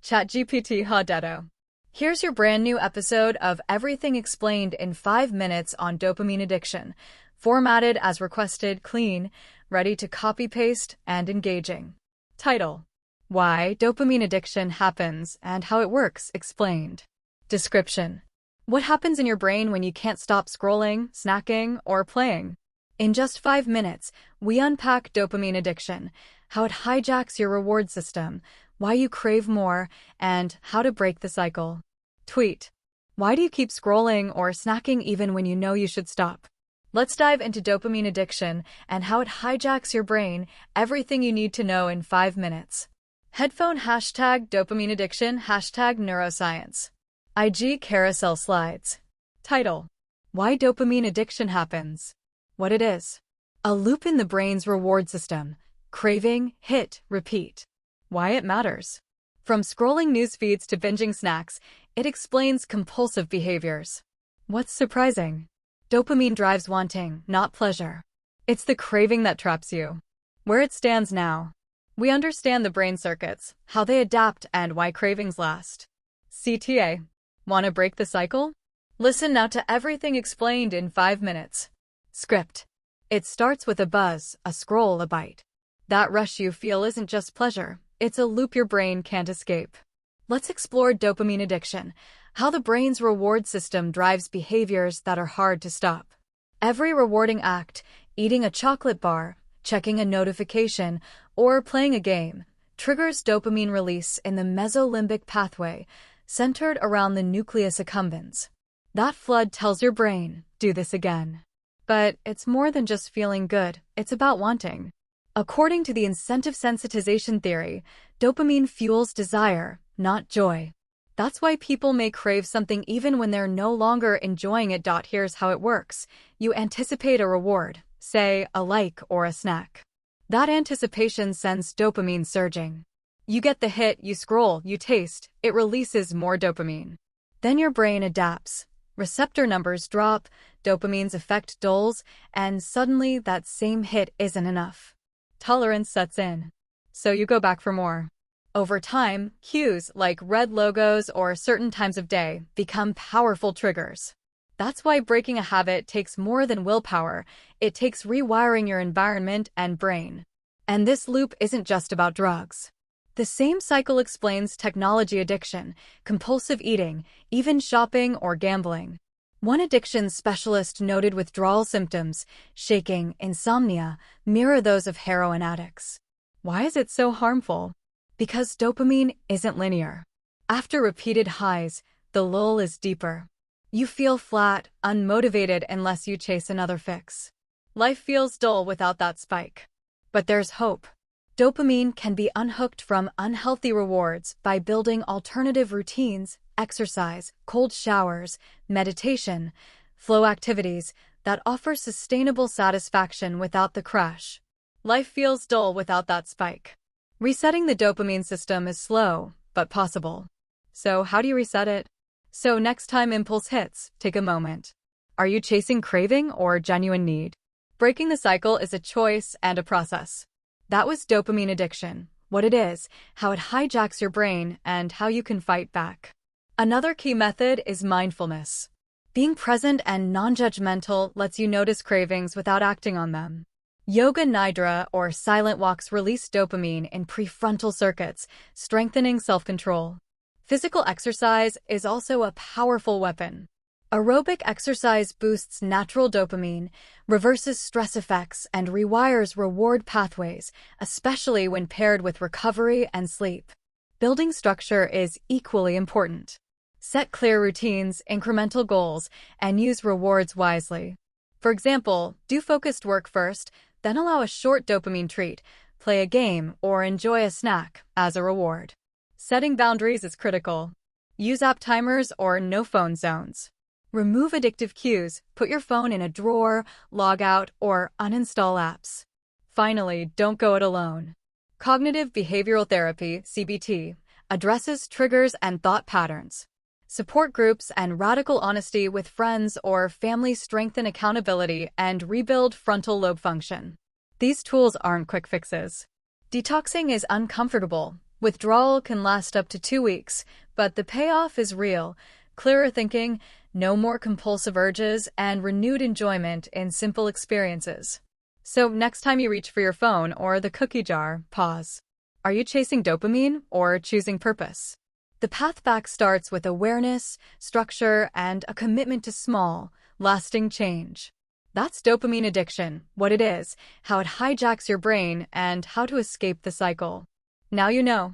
ChatGPT Hadeto. Here's your brand new episode of Everything Explained in 5 minutes on dopamine addiction, formatted as requested, clean, ready to copy-paste, and engaging. Title: Why Dopamine Addiction Happens and How It Works Explained. Description: What happens in your brain when you can't stop scrolling, snacking, or playing? In just 5 minutes, we unpack dopamine addiction, how it hijacks your reward system, why you crave more, and how to break the cycle. Tweet: Why do you keep scrolling or snacking even when you know you should stop? Let's dive into dopamine addiction and how it hijacks your brain, everything you need to know in 5 minutes. Headphone hashtag dopamine addiction hashtag neuroscience. IG carousel slides. Title: Why Dopamine Addiction Happens. What it is. A loop in the brain's reward system. Craving, hit, repeat. Why it matters. From scrolling news feeds to binging snacks, it explains compulsive behaviors. What's surprising? Dopamine drives wanting, not pleasure. It's the craving that traps you. Where it stands now. We understand the brain circuits, how they adapt, and why cravings last. CTA. Want to break the cycle? Listen now to Everything Explained in 5 minutes. Script. It starts with a buzz, a scroll, a bite. That rush you feel isn't just pleasure, it's a loop your brain can't escape. Let's explore dopamine addiction, how the brain's reward system drives behaviors that are hard to stop. Every rewarding act, eating a chocolate bar, checking a notification, or playing a game, triggers dopamine release in the mesolimbic pathway, centered around the nucleus accumbens. That flood tells your brain, do this again. But it's more than just feeling good, it's about wanting. According to the incentive sensitization theory, dopamine fuels desire, not joy. That's why people may crave something even when they're no longer enjoying it. Here's how it works. You anticipate a reward, say a like or a snack. That anticipation sends dopamine surging. You get the hit, you scroll, you taste, it releases more dopamine. Then your brain adapts. Receptor numbers drop, dopamine's effect dulls, and suddenly that same hit isn't enough. Tolerance sets in. So you go back for more. Over time, cues like red logos or certain times of day become powerful triggers. That's why breaking a habit takes more than willpower. It takes rewiring your environment and brain. And this loop isn't just about drugs. The same cycle explains technology addiction, compulsive eating, even shopping or gambling. One addiction specialist noted withdrawal symptoms, shaking, insomnia, mirror those of heroin addicts. Why is it so harmful? Because dopamine isn't linear. After repeated highs, the lull is deeper. You feel flat, unmotivated unless you chase another fix. Life feels dull without that spike. But there's hope. Dopamine can be unhooked from unhealthy rewards by building alternative routines, exercise, cold showers, meditation, flow activities that offer sustainable satisfaction without the crash. Life feels dull without that spike. Resetting the dopamine system is slow, but possible. So how do you reset it? So next time impulse hits, take a moment. Are you chasing craving or genuine need? Breaking the cycle is a choice and a process. That was dopamine addiction, what it is, how it hijacks your brain, and how you can fight back. Another key method is mindfulness. Being present and non-judgmental lets you notice cravings without acting on them. Yoga nidra or silent walks release dopamine in prefrontal circuits, strengthening self-control. Physical exercise is also a powerful weapon. Aerobic exercise boosts natural dopamine, reverses stress effects, and rewires reward pathways, especially when paired with recovery and sleep. Building structure is equally important. Set clear routines, incremental goals, and use rewards wisely. For example, do focused work first, then allow a short dopamine treat, play a game, or enjoy a snack as a reward. Setting boundaries is critical. Use app timers or no-phone zones. Remove addictive cues, put your phone in a drawer, log out, or uninstall apps. Finally, don't go it alone. Cognitive behavioral therapy, CBT, addresses triggers and thought patterns. Support groups and radical honesty with friends or family strengthen accountability and rebuild frontal lobe function. These tools aren't quick fixes. Detoxing is uncomfortable, Withdrawal can last up to 2 weeks, but the payoff is real. Clearer thinking, no more compulsive urges, and renewed enjoyment in simple experiences. So next time you reach for your phone or the cookie jar, pause. Are you chasing dopamine or choosing purpose? The path back starts with awareness, structure, and a commitment to small, lasting change. That's dopamine addiction, what it is, how it hijacks your brain, and how to escape the cycle. Now you know.